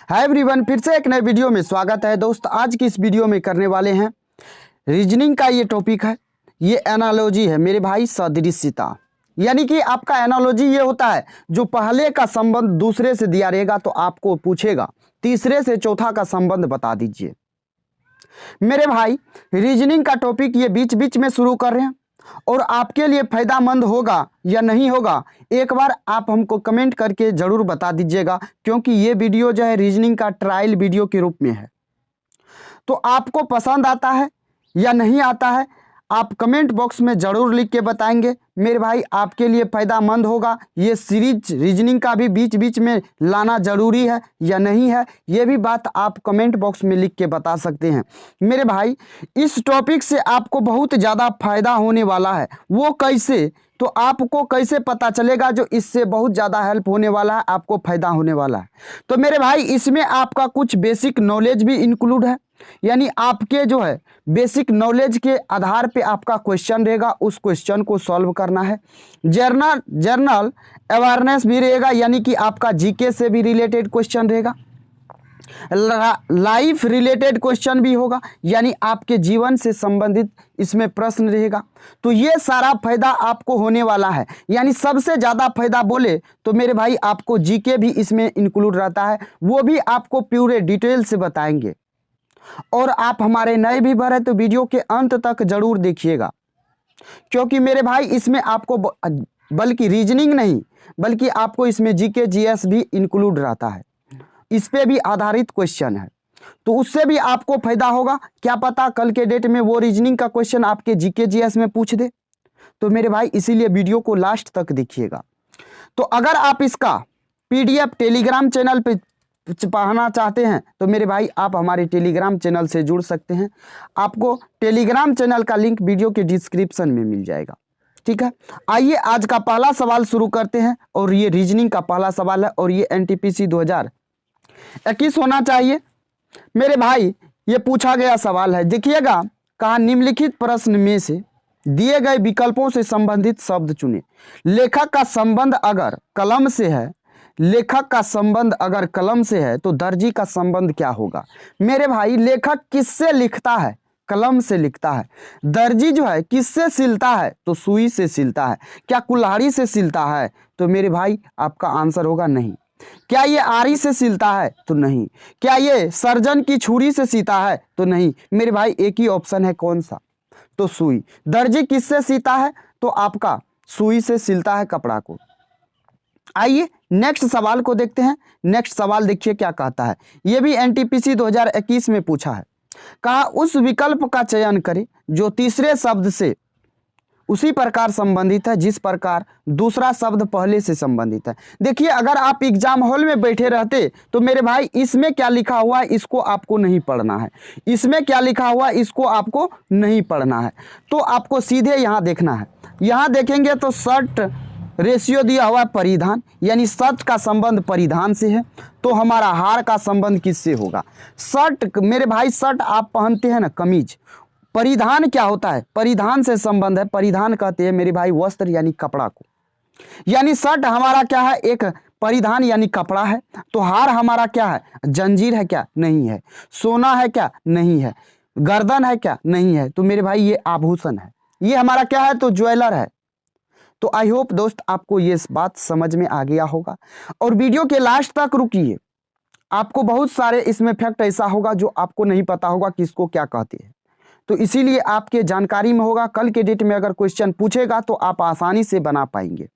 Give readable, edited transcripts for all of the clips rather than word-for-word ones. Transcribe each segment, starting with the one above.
Hi everyone, फिर से एक नए वीडियो में स्वागत है। दोस्त, आज की इस वीडियो में करने वाले हैं रीजनिंग का ये टॉपिक है। ये एनालॉजी है मेरे भाई, सदृश्यता। यानी कि आपका एनालॉजी ये होता है जो पहले का संबंध दूसरे से दिया रहेगा तो आपको पूछेगा तीसरे से चौथा का संबंध बता दीजिए। मेरे भाई, रीजनिंग का टॉपिक ये बीच बीच में शुरू कर रहे हैं और आपके लिए फायदामंद होगा या नहीं होगा, एक बार आप हमको कमेंट करके ज़रूर बता दीजिएगा, क्योंकि ये वीडियो जो है रीजनिंग का ट्रायल वीडियो के रूप में है। तो आपको पसंद आता है या नहीं आता है, आप कमेंट बॉक्स में ज़रूर लिख के बताएंगे। मेरे भाई, आपके लिए फ़ायदामंद होगा। ये सीरीज रीजनिंग का भी बीच बीच में लाना ज़रूरी है या नहीं है, ये भी बात आप कमेंट बॉक्स में लिख के बता सकते हैं। मेरे भाई, इस टॉपिक से आपको बहुत ज़्यादा फ़ायदा होने वाला है। वो कैसे, तो आपको कैसे पता चलेगा जो इससे बहुत ज़्यादा हेल्प होने वाला है, आपको फ़ायदा होने वाला है। तो मेरे भाई, इसमें आपका कुछ बेसिक नॉलेज भी इंक्लूड है। यानी आपके जो है बेसिक नॉलेज के आधार पे आपका क्वेश्चन रहेगा, उस क्वेश्चन को सॉल्व करना है। जर्नल अवेयरनेस भी रहेगा, यानी कि आपका जीके से भी रिलेटेड क्वेश्चन रहेगा। लाइफ रिलेटेड क्वेश्चन भी होगा, यानी आपके जीवन से संबंधित इसमें प्रश्न रहेगा। तो ये सारा फायदा आपको होने वाला है। यानी सबसे ज़्यादा फायदा बोले तो मेरे भाई आपको जीके भी इसमें इंक्लूड रहता है, वो भी आपको पूरे डिटेल से बताएंगे। और आप हमारे नए भी भरे तो वीडियो के अंत तक जरूर देखिएगा, क्योंकि मेरे भाई इसमें आपको बल्कि रीजनिंग नहीं बल्कि आपको इसमें जीके जीएस भी इंक्लूड रहता है। इस पे भी आधारित क्वेश्चन है, तो उससे भी आपको फायदा होगा। क्या पता कल के डेट में वो रीजनिंग का क्वेश्चन आपके जीके जीएस में पूछ दे। तो मेरे भाई, इसीलिए वीडियो को लास्ट तक देखिएगा। तो अगर आप इसका पीडीएफ टेलीग्राम चैनल पे पढ़ना चाहते हैं तो मेरे भाई आप हमारे टेलीग्राम चैनल से जुड़ सकते हैं। आपको टेलीग्राम चैनल का लिंक वीडियो के डिस्क्रिप्शन में मिल जाएगा। ठीक है, आइए आज का पहला सवाल शुरू करते हैं। और ये रीजनिंग का पहला सवाल है और ये एनटीपीसी 2021 होना चाहिए। मेरे भाई, ये पूछा गया सवाल है, देखिएगा। कहा, निम्नलिखित प्रश्न में से दिए गए विकल्पों से संबंधित शब्द चुने। लेखक का संबंध अगर कलम से है, लेखक का संबंध अगर कलम से है तो दर्जी का संबंध क्या होगा। मेरे भाई, लेखक किससे लिखता है? कलम से लिखता है। दर्जी जो है किससे सिलता है? तो सुई से सिलता है। क्या कुल्हाड़ी से सिलता है? तो मेरे भाई आपका आंसर होगा नहीं। क्या ये आरी से सिलता है? तो नहीं। क्या ये सर्जन की छुरी से सीता है? तो नहीं। मेरे भाई, एक ही ऑप्शन है, कौन सा? तो सुई। दर्जी किससे सीता है? तो आपका सुई से सिलता है कपड़ा को। आइए नेक्स्ट सवाल को देखते हैं। नेक्स्ट सवाल देखिए क्या कहता है। यह भी एनटीपीसी 2021 में पूछा है। कहा, उस विकल्प का चयन करें जो तीसरे शब्द से उसी प्रकार संबंधित है जिस प्रकार दूसरा शब्द पहले से संबंधित है। देखिए, अगर आप एग्जाम हॉल में बैठे रहते तो मेरे भाई इसमें क्या लिखा हुआ है इसको आपको नहीं पढ़ना है, इसमें क्या लिखा हुआ है इसको आपको नहीं पढ़ना है। तो आपको सीधे यहाँ देखना है। यहाँ देखेंगे तो शर्ट रेशियो दिया हुआ परिधान, यानी शर्ट का संबंध परिधान से है। तो हमारा हार का संबंध किससे होगा? शर्ट, मेरे भाई, शर्ट आप पहनते हैं ना, कमीज। परिधान क्या होता है? परिधान से संबंध है। परिधान कहते हैं मेरे भाई वस्त्र यानी कपड़ा को। यानी शर्ट हमारा क्या है? एक परिधान यानी कपड़ा है। तो हार हमारा क्या है? जंजीर है क्या? नहीं है। सोना है क्या? नहीं है। गर्दन है क्या? नहीं है। तो मेरे भाई ये आभूषण है, ये हमारा क्या है? तो ज्वेलर है। तो आई होप दोस्त आपको ये बात समझ में आ गया होगा। और वीडियो के लास्ट तक रुकिए, आपको बहुत सारे इसमें फैक्ट ऐसा होगा जो आपको नहीं पता होगा कि इसको क्या कहते हैं। तो इसीलिए आपके जानकारी में होगा, कल के डेट में अगर क्वेश्चन पूछेगा तो आप आसानी से बना पाएंगे।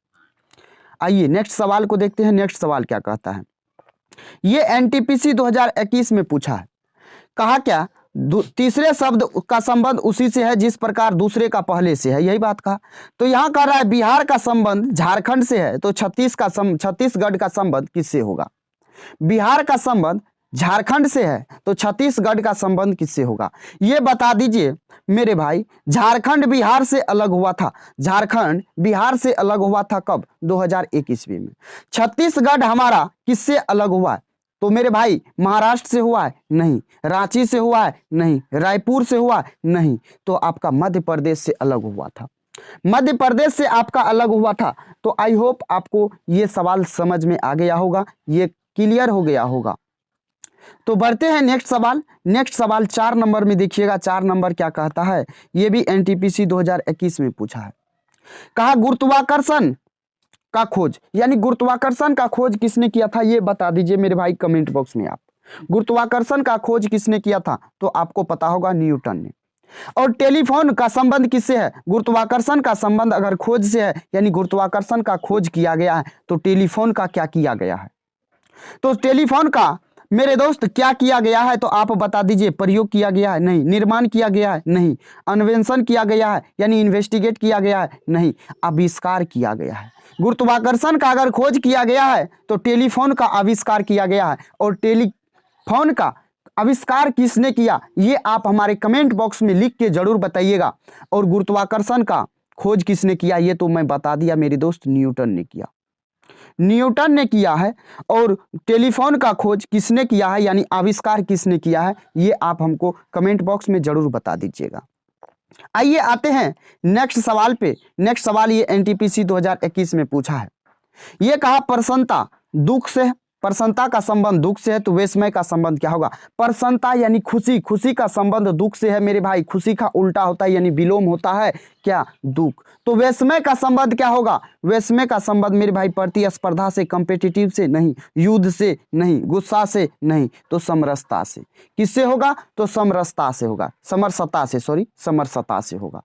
आइए नेक्स्ट सवाल को देखते हैं। नेक्स्ट सवाल क्या कहता है। ये एनटीपीसी 2021 में पूछा है। कहा क्या, तीसरे शब्द का संबंध उसी से है जिस प्रकार दूसरे का पहले से है, यही बात कहा। तो यहाँ कह रहा है बिहार का संबंध झारखंड से है तो छत्तीसगढ़ का संबंध किससे होगा। बिहार का संबंध झारखंड से है तो छत्तीसगढ़ का संबंध किससे होगा, ये बता दीजिए। मेरे भाई, झारखंड बिहार से अलग हुआ था। झारखंड बिहार से अलग हुआ था कब? 2001 ईस्वी में। छत्तीसगढ़ हमारा किससे अलग हुआ है? तो मेरे भाई, महाराष्ट्र से हुआ है? नहीं। रांची से हुआ है? नहीं। रायपुर से हुआ है? नहीं। तो आपका मध्य प्रदेश से अलग हुआ था। मध्य प्रदेश से आपका अलग हुआ था। तो आई होप आपको ये सवाल समझ में आ गया होगा, ये क्लियर हो गया होगा। तो बढ़ते हैं नेक्स्ट सवाल। नेक्स्ट सवाल 4 नंबर में देखिएगा, 4 नंबर क्या कहता है, ये भी एनटीपीसी 2021 में पूछा है। कहा गुरुत्वाकर्षण का खोज, यानी गुरुत्वाकर्षण का खोज किसने किया था, ये बता दीजिए मेरे भाई कमेंट बॉक्स में आप। गुरुत्वाकर्षण का खोज किसने किया था, तो आपको पता होगा न्यूटन ने। और टेलीफोन का संबंध किससे है, गुरुत्वाकर्षण का संबंध अगर खोज से है, यानी गुरुत्वाकर्षण का खोज किया गया है, तो टेलीफोन का क्या किया गया है, तो टेलीफोन का मेरे दोस्त क्या किया गया है, तो आप बता दीजिए। प्रयोग किया गया है, नहीं। निर्माण किया गया है, नहीं। अन्वेषण किया गया है, यानी इन्वेस्टिगेट किया गया है, नहीं। आविष्कार किया गया है। गुरुत्वाकर्षण का अगर खोज किया गया है तो टेलीफोन का आविष्कार किया गया है। और टेलीफोन का आविष्कार किसने किया, ये आप हमारे कमेंट बॉक्स में लिख के जरूर बताइएगा। और गुरुत्वाकर्षण का खोज किसने किया, ये तो मैं बता दिया मेरे दोस्त, न्यूटन ने किया। न्यूटन ने किया है। और टेलीफोन का खोज किसने किया है, यानी आविष्कार किसने किया है, ये आप हमको कमेंट बॉक्स में जरूर बता दीजिएगा। आइए आते हैं नेक्स्ट सवाल पे। नेक्स्ट सवाल ये एनटीपीसी 2021 में पूछा है। ये कहा प्रसन्नता दुख से, प्रसन्नता का संबंध दुख से है, तो विस्मय का संबंध क्या होगा, प्रसन्नता यानी खुशी, खुशी का संबंध दुख से है मेरे भाई। खुशी का उल्टा होता है, यानी विलोम होता है क्या, दुख। तो विस्मय का संबंध क्या होगा, विस्मय का संबंध मेरे भाई प्रतिस्पर्धा से, कंपेटिटिव से नहीं, युद्ध से नहीं, गुस्सा से नहीं, तो समरसता से। किससे होगा, तो समरसता से होगा, समरसता से, सॉरी समरसता से होगा।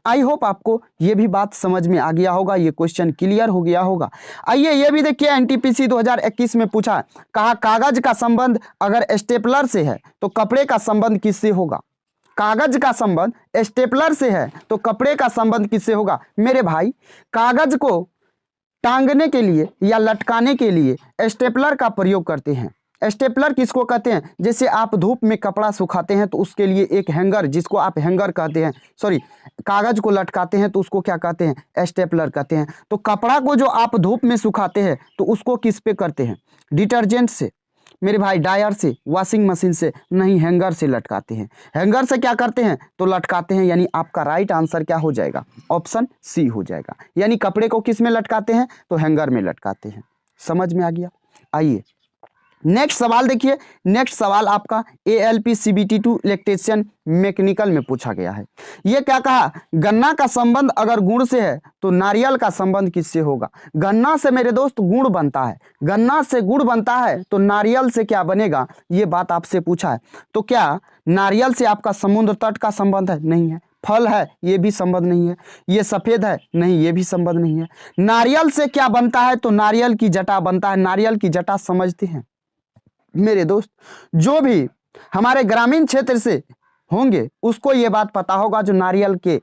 आई होप आपको ये भी बात समझ में आ गया होगा, ये क्वेश्चन क्लियर हो गया होगा। आइए ये भी देखिए एनटीपीसी 2021 में पूछा, कहा कागज का संबंध अगर स्टेपलर से है तो कपड़े का संबंध किससे होगा। कागज का संबंध स्टेपलर से है तो कपड़े का संबंध किससे होगा। मेरे भाई कागज को टांगने के लिए या लटकाने के लिए स्टेपलर का प्रयोग करते हैं। स्टेपलर किसको कहते हैं, जैसे आप धूप में कपड़ा सुखाते हैं तो उसके लिए एक हैंगर, जिसको आप हैंगर कहते हैं, सॉरी कागज को लटकाते हैं तो उसको क्या कहते हैं, स्टेपलर कहते हैं। तो कपड़ा को जो आप धूप में सुखाते हैं तो उसको किस पे करते हैं, डिटर्जेंट से मेरे भाई, डायर से, वॉशिंग मशीन से नहीं, हैंगर से लटकाते हैं। हैंगर से क्या करते हैं, तो लटकाते हैं, यानी आपका राइट आंसर क्या हो जाएगा, ऑप्शन सी हो जाएगा। यानी कपड़े को किस में लटकाते हैं, तो हैंगर में लटकाते हैं। समझ में आ गया। आइए नेक्स्ट सवाल देखिए। नेक्स्ट सवाल आपका ALP CBT2 इलेक्ट्रीशियन मैकेनिकल में पूछा गया है। ये क्या कहा, गन्ना का संबंध अगर गुण से है तो नारियल का संबंध किससे होगा। गन्ना से मेरे दोस्त गुड़ बनता है, गन्ना से गुड़ बनता है, तो नारियल से क्या बनेगा, ये बात आपसे पूछा है। तो क्या नारियल से आपका समुद्र तट का संबंध है, नहीं है। फल है, ये भी संबंध नहीं है। ये सफेद है, नहीं, ये भी संबंध नहीं है। नारियल से क्या बनता है, तो नारियल की जटा बनता है। नारियल की जटा समझते हैं मेरे दोस्त, जो भी हमारे ग्रामीण क्षेत्र से होंगे उसको ये बात पता होगा, जो नारियल के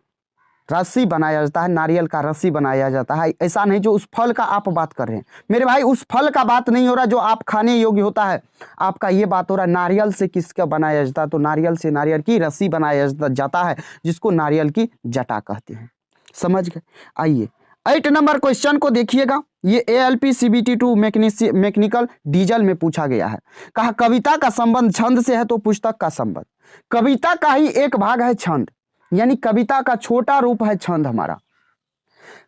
रस्सी बनाया जाता है, नारियल का रस्सी बनाया जाता है। ऐसा नहीं जो उस फल का आप बात कर रहे हैं मेरे भाई, उस फल का बात नहीं हो रहा जो आप खाने योग्य होता है, आपका ये बात हो रहा है नारियल से किसका बनाया जाता है, तो नारियल से नारियल की रस्सी बनाया जाता है, जिसको नारियल की जटा कहते हैं। समझ गए। आइए 8 नंबर क्वेश्चन को देखिएगा। ये ALP CBT2 मैकेनिकल डीजल में पूछा गया है। कहा कविता का संबंध छंद से है तो पुस्तक का संबंध, कविता का ही एक भाग है छंद, यानी कविता का छोटा रूप है छंद हमारा।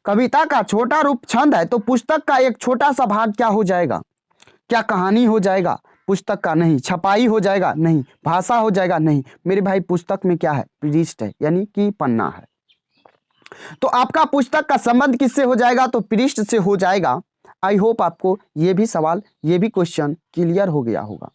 कविता का छोटा रूप छंद है तो पुस्तक का एक छोटा सा भाग क्या हो जाएगा, क्या कहानी हो जाएगा, पुस्तक का नहीं। छपाई हो जाएगा, नहीं। भाषा हो जाएगा, नहीं। मेरे भाई पुस्तक में क्या है, पृष्ठ है, यानी कि पन्ना है। तो आपका पुस्तक का संबंध किससे हो जाएगा, तो पृष्ठ से हो जाएगा। आई होप आपको ये भी सवाल, ये भी क्वेश्चन क्लियर हो गया होगा।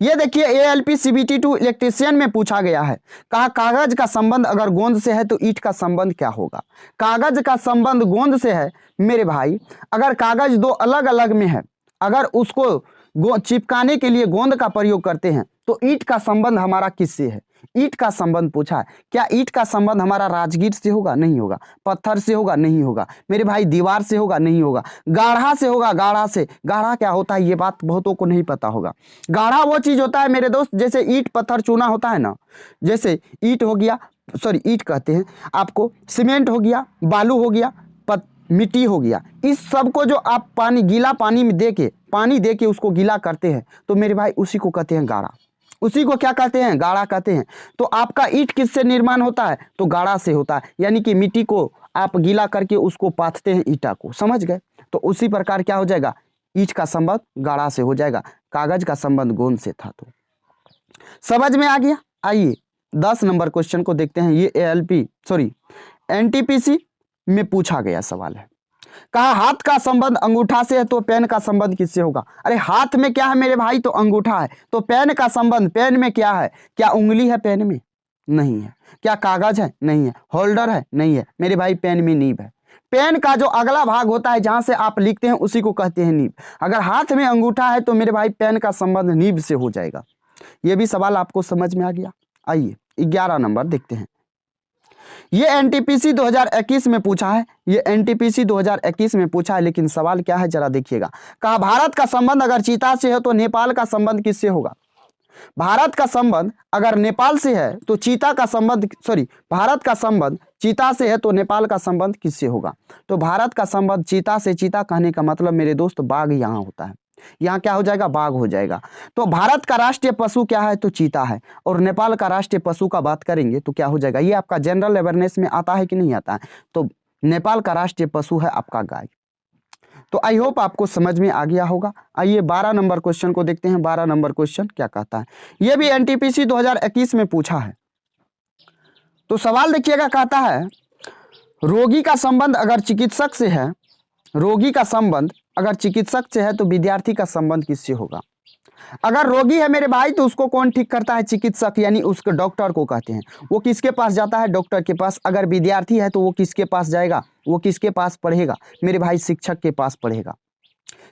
ये देखिए ALP CBT2 इलेक्ट्रीशियन में पूछा गया है। कहा कागज का संबंध अगर गोंद से है तो ईंट का संबंध क्या होगा। कागज का संबंध गोंद से है मेरे भाई, अगर कागज दो अलग अलग में है, अगर उसको चिपकाने के लिए गोंद का प्रयोग करते हैं, तो ईंट का संबंध हमारा किससे है, ईंट का संबंध पूछा है। क्या ईंट का संबंध हमारा राजगीर से होगा, नहीं होगा। पत्थर से होगा, नहीं होगा। मेरे भाई दीवार से होगा, नहीं होगा। गाढ़ा से होगा, गाढ़ा से। गाढ़ा क्या होता है, ये बात बहुतों को नहीं पता होगा। गाढ़ा वो चीज होता है मेरे दोस्त, जैसे ईंट पत्थर चूना होता है ना, जैसे ईंट हो गया, सॉरी ईंट कहते हैं आपको, सीमेंट हो गया, बालू हो गया, मिट्टी हो गया, इस सब को जो आप पानी, गीला पानी में पानी दे के उसको गीला करते हैं, तो मेरे भाई उसी को कहते हैं गाढ़ा। उसी को क्या कहते हैं, गाढ़ा कहते हैं। तो आपका ईंट किससे निर्माण होता है, तो गाढ़ा से होता है, यानी कि मिट्टी को आप गीला करके उसको पाथते हैं ईंटा को। समझ गए। तो उसी प्रकार क्या हो जाएगा, ईंट का संबंध गाढ़ा से हो जाएगा, कागज का संबंध गोंद से था। तो समझ में आ गया। आइए 10 नंबर क्वेश्चन को देखते हैं। ये एनटीपीसी में पूछा गया सवाल है। कहा हाथ का संबंध अंगूठा से है तो पेन का संबंध किससे होगा। अरे हाथ में क्या है मेरे भाई, तो अंगूठा है। तो पेन का संबंध, पेन में क्या है, क्या उंगली है पेन में, नहीं है। क्या कागज है, नहीं है। होल्डर है, नहीं है मेरे भाई। पेन में नीब है। पेन का जो अगला भाग होता है जहां से आप लिखते हैं उसी को कहते हैं नीब। अगर हाथ में अंगूठा है तो मेरे भाई पेन का संबंध नीब से हो जाएगा। यह भी सवाल आपको समझ में आ गया। आइए 11 नंबर देखते हैं। ये एनटीपीसी 2021 में पूछा है। ये एनटीपीसी 2021 में पूछा है, लेकिन सवाल क्या है जरा देखिएगा। कहा भारत का संबंध अगर चीता से है तो नेपाल का संबंध किससे होगा। भारत का संबंध अगर नेपाल से है तो चीता का संबंध, भारत का संबंध चीता से है तो नेपाल का संबंध किससे होगा। तो भारत का संबंध चीता से, चीता कहने का मतलब मेरे दोस्त बाघ यहाँ होता है। यहाँ क्या हो जाएगा, बाघ हो जाएगा। तो भारत का राष्ट्रीय पशु क्या है, तो चीता है। और नेपाल का राष्ट्रीय पशु का बात करेंगे तो क्या हो जाएगा। ये आपका जनरल अवेयरनेस में आता है कि नहीं आता है। तो नेपाल का राष्ट्रीय पशु है आपका गाय। तो आई होप आपको समझ में आ गया होगा। आइए 12 नंबर क्वेश्चन को देखते हैं। 12 नंबर क्वेश्चन क्या कहता है। यह भी एनटीपीसी 2021 में पूछा है। तो सवाल देखिएगा, कहता है रोगी का संबंध अगर चिकित्सक से है, रोगी का संबंध अगर चिकित्सक से है तो विद्यार्थी का संबंध किससे होगा। अगर रोगी है मेरे भाई तो उसको कौन ठीक करता है, चिकित्सक, यानी उसको डॉक्टर को कहते हैं। वो किसके पास जाता है, डॉक्टर के पास। अगर विद्यार्थी है तो वो किसके पास जाएगा, वो किसके पास पढ़ेगा मेरे भाई, शिक्षक के पास पढ़ेगा।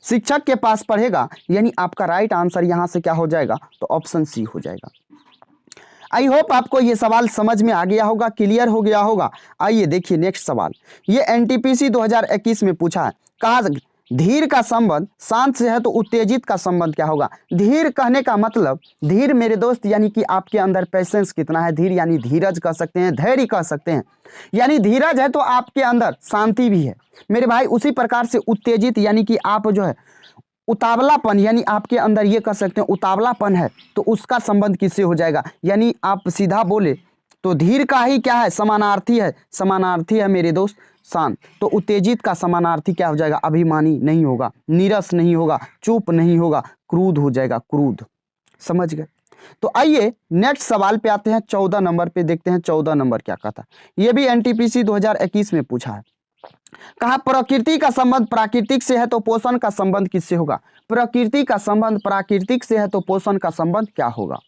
शिक्षक के पास पढ़ेगा, यानी आपका राइट आंसर यहां से क्या हो जाएगा, तो ऑप्शन सी हो जाएगा। आई होप आपको ये सवाल समझ में आ गया होगा, क्लियर हो गया होगा। आइए देखिए नेक्स्ट सवाल। ये एनटीपीसी 2021 में पूछा है। कहा धीर का संबंध शांत से है तो उत्तेजित का संबंध क्या होगा। धीर कहने का मतलब, धीर मेरे दोस्त यानी कि आपके अंदर पेशेंस कितना है। धीर यानी धीरज कह सकते हैं, धैर्य कह सकते हैं। यानी धीरज है तो आपके अंदर शांति भी है मेरे भाई। उसी प्रकार से उत्तेजित यानी कि आप जो है उतावलापन, यानी आपके अंदर ये कह सकते हैं उतावलापन है, तो उसका संबंध किससे हो जाएगा। यानी आप सीधा बोले तो धीर का ही क्या है, समानार्थी है। समानार्थी है मेरे दोस्त शांत। तो उत्तेजित का समानार्थी क्या हो जाएगा, अभिमानी नहीं होगा, नीरस नहीं होगा, चुप नहीं होगा, क्रुद्ध हो जाएगा, क्रुद्ध। समझ गए। तो आइए नेक्स्ट सवाल पे आते हैं। 14 नंबर पे देखते हैं। 14 नंबर क्या कहता है। ये भी एनटीपीसी 2021 में पूछा है। कहा प्रकृति का संबंध प्राकृतिक से है तो पोषण का संबंध किससे होगा। प्रकृति का संबंध प्राकृतिक से है तो पोषण का संबंध क्या होगा।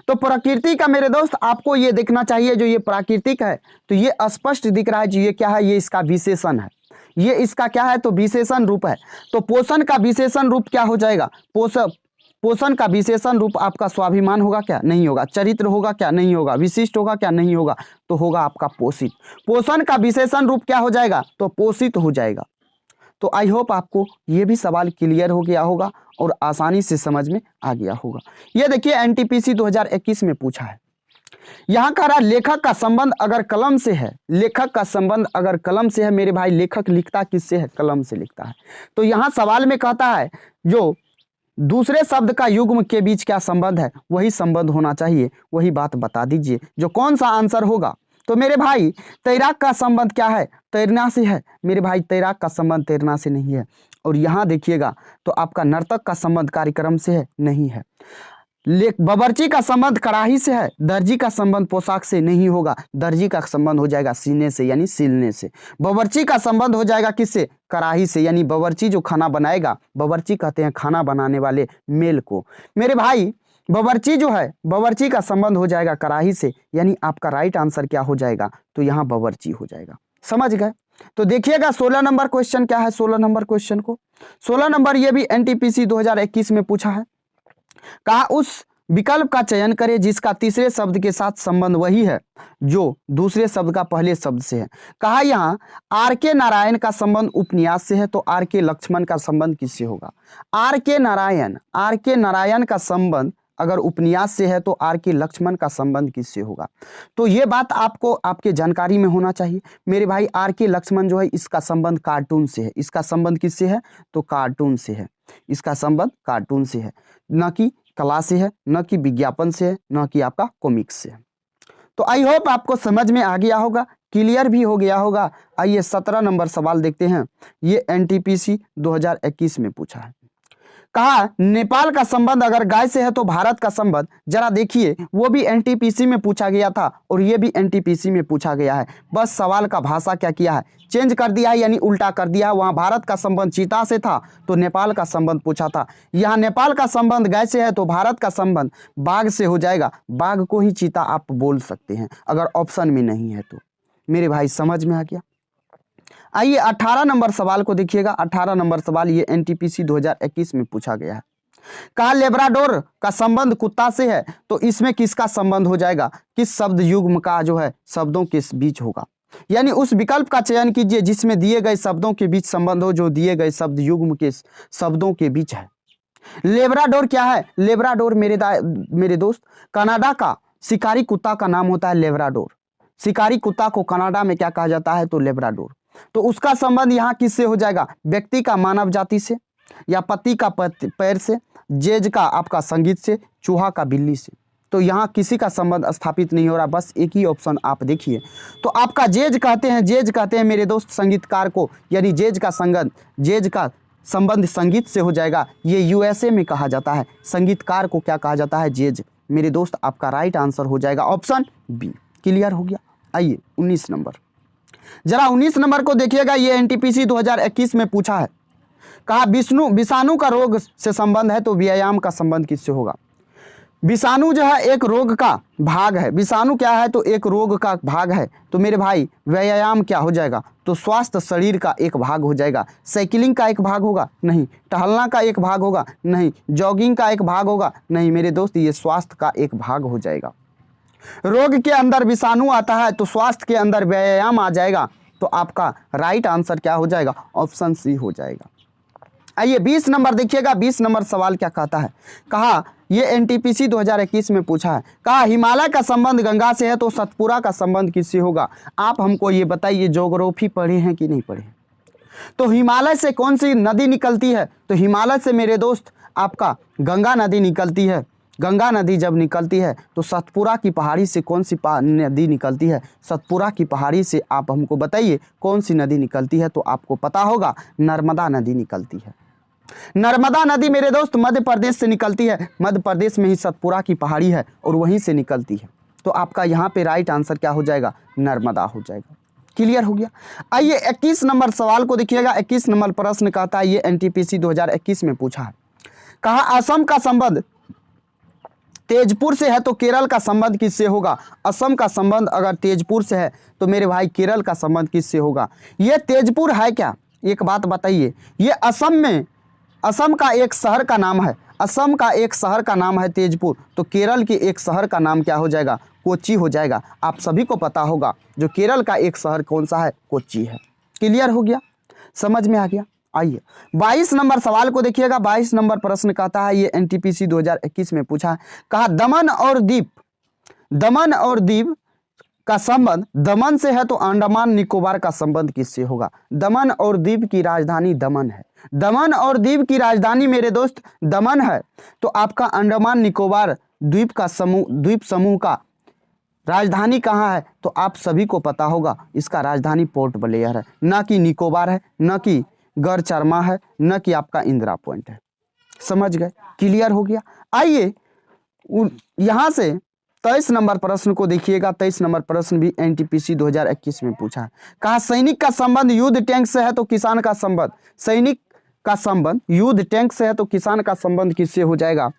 तो प्रकृति का मेरे दोस्त आपको ये देखना चाहिए, जो ये प्राकृतिक है तो ये स्पष्ट दिख रहा है जो ये क्या है, ये इसका विशेषण है। ये इसका क्या है, तो विशेषण रूप है। तो पोषण का विशेषण रूप क्या हो जाएगा, पोषण का विशेषण रूप आपका स्वाभिमान होगा क्या, नहीं होगा। चरित्र होगा क्या, नहीं होगा। विशिष्ट होगा क्या, नहीं होगा। तो होगा आपका पोषित। पोषण का विशेषण रूप क्या हो जाएगा, तो पोषित हो जाएगा। तो आई होप आपको ये भी सवाल क्लियर हो गया होगा और आसानी से समझ में आ गया होगा। ये देखिए एनटीपीसी 2021 में पूछा है। यहाँ कह रहा लेखक का संबंध अगर कलम से है, लेखक का संबंध अगर कलम से है मेरे भाई, लेखक लिखता किससे है, कलम से लिखता है। तो यहाँ सवाल में कहता है जो दूसरे शब्द का युग्म के बीच क्या संबंध है, वही संबंध होना चाहिए, वही बात बता दीजिए जो कौन सा आंसर होगा। तो मेरे भाई तैराक का संबंध क्या है, तैरना से है मेरे भाई। तैराक का संबंध तैरना से नहीं है। और यहाँ देखिएगा तो आपका नर्तक का संबंध कार्यक्रम से है, नहीं है। बावर्ची का संबंध कढ़ाई से है, दर्जी का संबंध पोशाक से नहीं होगा। दर्जी का संबंध हो जाएगा सीने से यानी सिलने से। बावर्ची का संबंध हो जाएगा किससे, कढ़ाई से, यानी बावर्ची जो खाना बनाएगा, बावर्ची कहते हैं खाना बनाने वाले मेल को मेरे भाई। बावर्ची जो है, बावर्ची का संबंध हो जाएगा कढ़ाई से, यानी आपका राइट आंसर क्या हो जाएगा, तो यहाँ बावर्ची हो जाएगा। समझ गए। तो देखिएगा 16 नंबर क्वेश्चन क्या है। 16 नंबर क्वेश्चन को 16 नंबर ये भी एनटीपीसी 2021 में पूछा है। कहा उस विकल्प का चयन करें जिसका तीसरे शब्द के साथ संबंध वही है जो दूसरे शब्द का पहले शब्द से है। कहा यहाँ आर के नारायण का संबंध उपन्यास से है तो आर के लक्ष्मण का संबंध किससे होगा। आर के नारायण का संबंध अगर उपन्यास से है तो आर के लक्ष्मण का संबंध किससे होगा। तो ये बात आपको आपके जानकारी में होना चाहिए मेरे भाई। आर के लक्ष्मण जो है इसका संबंध कार्टून से है। इसका संबंध किससे है, तो कार्टून से है। इसका संबंध कार्टून से है, न कि कला से है, न कि विज्ञापन से है, न कि आपका कॉमिक्स से है। तो आई होप आपको समझ में आ गया होगा, क्लियर भी हो गया होगा। आइए 17 नंबर सवाल देखते हैं। ये एनटीपीसी 2021 में पूछा है। कहा नेपाल का संबंध अगर गाय से है तो भारत का संबंध, जरा देखिए वो भी एनटीपीसी में पूछा गया था और ये भी एनटीपीसी में पूछा गया है। बस सवाल का भाषा क्या किया है, चेंज कर दिया है, यानी उल्टा कर दिया है। वहाँ भारत का संबंध चीता से था तो नेपाल का संबंध पूछा था, यहाँ नेपाल का संबंध गाय से है तो भारत का संबंध बाघ से हो जाएगा। बाघ को ही चीता आप बोल सकते हैं अगर ऑप्शन में नहीं है तो। मेरे भाई समझ में आ गया। आइए 18 नंबर सवाल को देखिएगा। 18 नंबर सवाल ये एनटीपीसी 2021 में पूछा गया है। कहा लेब्राडोर का संबंध कुत्ता से है तो इसमें किसका संबंध हो जाएगा, किस शब्द युग्म का जो है शब्दों के बीच होगा, यानी उस विकल्प का चयन कीजिए जिसमें दिए गए शब्दों के बीच संबंध हो जो दिए गए शब्द युग्म के शब्दों के बीच है। लेब्राडोर क्या है, लेब्राडोर मेरे दोस्त कनाडा का शिकारी कुत्ता का नाम होता है लेब्राडोर। शिकारी कुत्ता को कनाडा में क्या कहा जाता है तो लेब्राडोर। तो उसका संबंध यहाँ किससे हो जाएगा, व्यक्ति का मानव जाति से, या पति का पैर से, जेज का आपका संगीत से, चूहा का बिल्ली से। तो यहाँ किसी का संबंध स्थापित नहीं हो रहा, बस एक ही ऑप्शन आप देखिए। तो आपका जेज कहते हैं मेरे दोस्त संगीतकार को, यानी जेज का संबंध संगीत से हो जाएगा। ये यूएसए में कहा जाता है, संगीतकार को क्या कहा जाता है, जेज। मेरे दोस्त आपका राइट आंसर हो जाएगा ऑप्शन बी। क्लियर हो गया। आइए 19 नंबर, जरा 19 नंबर को देखिएगा। ये एनटीपीसी 2021 में पूछा है। कहा विषाणु का रोग से संबंध है तो व्यायाम का संबंध किससे होगा। विषाणु जो है एक रोग का भाग है, विषाणु क्या है तो एक रोग का भाग है। तो मेरे भाई व्यायाम क्या हो जाएगा तो स्वास्थ्य शरीर का एक भाग हो जाएगा। साइकिलिंग का एक भाग होगा नहीं, टहलना का एक भाग होगा नहीं, जॉगिंग का एक भाग होगा नहीं। मेरे दोस्त ये स्वास्थ्य का एक भाग हो जाएगा। रोग के अंदर विषाणु आता है तो स्वास्थ्य के अंदर व्यायाम आ जाएगा। तो आपका राइट आंसर क्या हो जाएगा, ऑप्शन सी हो जाएगा। आइए 20 नंबर देखिएगा। 20 नंबर सवाल क्या कहता है। कहा ये एनटीपीसी 2021 में पूछा है। कहा हिमालय का संबंध गंगा से है तो सतपुरा का संबंध किससे होगा। आप हमको ये बताइए, ज्योग्राफी पढ़े हैं कि नहीं पढ़े। तो हिमालय से कौन सी नदी निकलती है तो हिमालय से मेरे दोस्त आपका गंगा नदी निकलती है। गंगा नदी जब निकलती है तो सतपुरा की पहाड़ी से कौन सी नदी निकलती है, सतपुरा की पहाड़ी से आप हमको बताइए कौन सी नदी निकलती है। तो आपको पता होगा नर्मदा नदी निकलती है। नर्मदा नदी मेरे दोस्त मध्य प्रदेश से निकलती है, मध्य प्रदेश में ही सतपुरा की पहाड़ी है और वहीं से निकलती है। तो आपका यहाँ पे राइट आंसर क्या हो जाएगा, नर्मदा हो जाएगा। क्लियर हो गया। आइए 21 नंबर सवाल को देखिएगा। 21 नंबर प्रश्न कहता है, ये एनटीपीसी 2021 में पूछा है। कहा असम का संबंध तेजपुर से है तो केरल का संबंध किससे होगा। असम का संबंध अगर तेजपुर से है तो मेरे भाई केरल का संबंध किससे होगा। ये तेजपुर है क्या, एक बात बताइए। ये असम का एक शहर का नाम है, असम का एक शहर का नाम है तेजपुर। तो केरल के एक शहर का नाम क्या हो जाएगा, कोच्चि हो जाएगा। आप सभी को पता होगा जो केरल का एक शहर कौन सा है, कोच्चि है। क्लियर हो गया, समझ में आ गया। आइए 22 नंबर सवाल को देखिएगा। 22 नंबर प्रश्न कहता है, ये एनटीपीसी 2021 में पूछा है। कहा दमन और दीव का संबंध दमन से है तो अंडमान निकोबार का संबंध किससे होगा। दमन और दीव की राजधानी दमन है, दमन और दीव की राजधानी मेरे दोस्त दमन है। तो आपका अंडमान निकोबार द्वीप समूह का राजधानी कहाँ है तो आप सभी को पता होगा इसका राजधानी पोर्ट ब्लेयर है, न कि निकोबार है, न कि गढ़चरमा है, न कि आपका इंदिरा पॉइंट है। समझ गए, क्लियर हो गया। आइए यहाँ से 23 नंबर प्रश्न को देखिएगा। 23 नंबर प्रश्न भी एनटीपीसी 2021 में पूछा है। कहा सैनिक का संबंध युद्ध टैंक से है तो किसान का संबंध, सैनिक का संबंध युद्ध टैंक से है तो किसान का संबंध किससे हो जाएगा।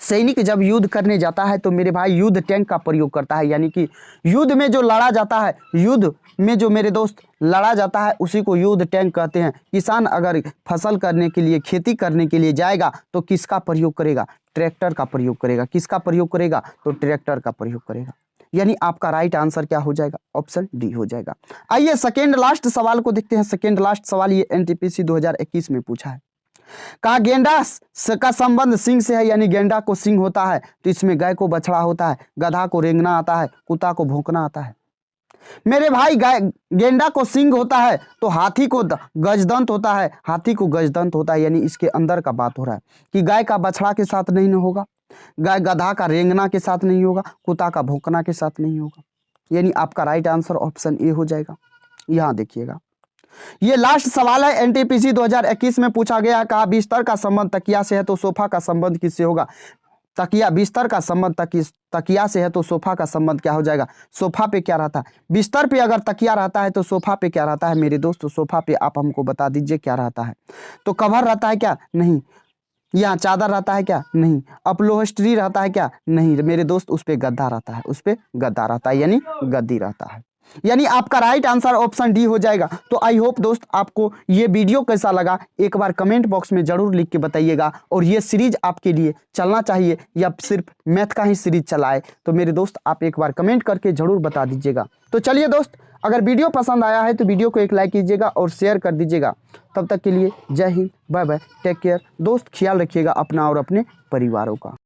सैनिक जब युद्ध करने जाता है तो मेरे भाई युद्ध टैंक का प्रयोग करता है, यानी कि युद्ध में जो लड़ा जाता है, युद्ध में जो मेरे दोस्त लड़ा जाता है उसी को युद्ध टैंक कहते हैं। किसान अगर फसल करने के लिए, खेती करने के लिए जाएगा तो किसका प्रयोग करेगा, ट्रैक्टर का प्रयोग करेगा। किसका प्रयोग करेगा तो ट्रैक्टर का प्रयोग करेगा। यानी आपका राइट आंसर क्या हो जाएगा, ऑप्शन डी हो जाएगा। आइए सेकेंड लास्ट सवाल को देखते हैं। सेकेंड लास्ट सवाल ये एनटीपीसी 2021 में पूछा है। कहा गेंडा का संबंध सिंह से है, यानी गेंडा को सिंह होता है तो इसमें गाय को बछड़ा होता है, गधा को रेंगना आता है, कुत्ता को भौंकना आता है। मेरे भाई गेंडा को सिंह होता है तो हाथी को गजदंत होता है, हाथी को गजदंत होता है, यानी इसके अंदर का बात हो रहा है कि गाय का बछड़ा के साथ नहीं होगा, गाय गधा का रेंगना के साथ नहीं होगा, कुत्ता का भौंकना के साथ नहीं होगा। यानी आपका राइट आंसर ऑप्शन ए हो जाएगा। यहाँ देखिएगा ये लास्ट सवाल है, एनटीपीसी 2021 में पूछा गया है, कहा बिस्तर का संबंध तकिया से है तो सोफा का संबंध किससे होगा? तकिया, बिस्तर का संबंध तकिया से है तो सोफा का संबंध क्या हो जाएगा? सोफा पे क्या रहता है? बिस्तर पे अगर तकिया रहता है तो सोफा पे क्या रहता है मेरे दोस्त? तो सोफा पे आप हमको बता दीजिए क्या रहता है। तो कवर रहता है क्या? नहीं। यहाँ चादर रहता है क्या? नहीं। अपलोहस्ट्री रहता है क्या? नहीं मेरे दोस्त, उस पे गद्दा रहता है, उस पे गद्दा रहता है, यानी गद्दी रहता है। यानी आपका राइट आंसर ऑप्शन डी हो जाएगा। तो आई होप दोस्त आपको ये वीडियो कैसा लगा एक बार कमेंट बॉक्स में जरूर लिख के बताइएगा। और ये सीरीज आपके लिए चलना चाहिए या सिर्फ मैथ का ही सीरीज चलाए, तो मेरे दोस्त आप एक बार कमेंट करके जरूर बता दीजिएगा। तो चलिए दोस्त, अगर वीडियो पसंद आया है तो वीडियो को एक लाइक कीजिएगा और शेयर कर दीजिएगा। तब तक के लिए जय हिंद, बाय बाय, टेक केयर दोस्त, ख्याल रखिएगा अपना और अपने परिवारों का।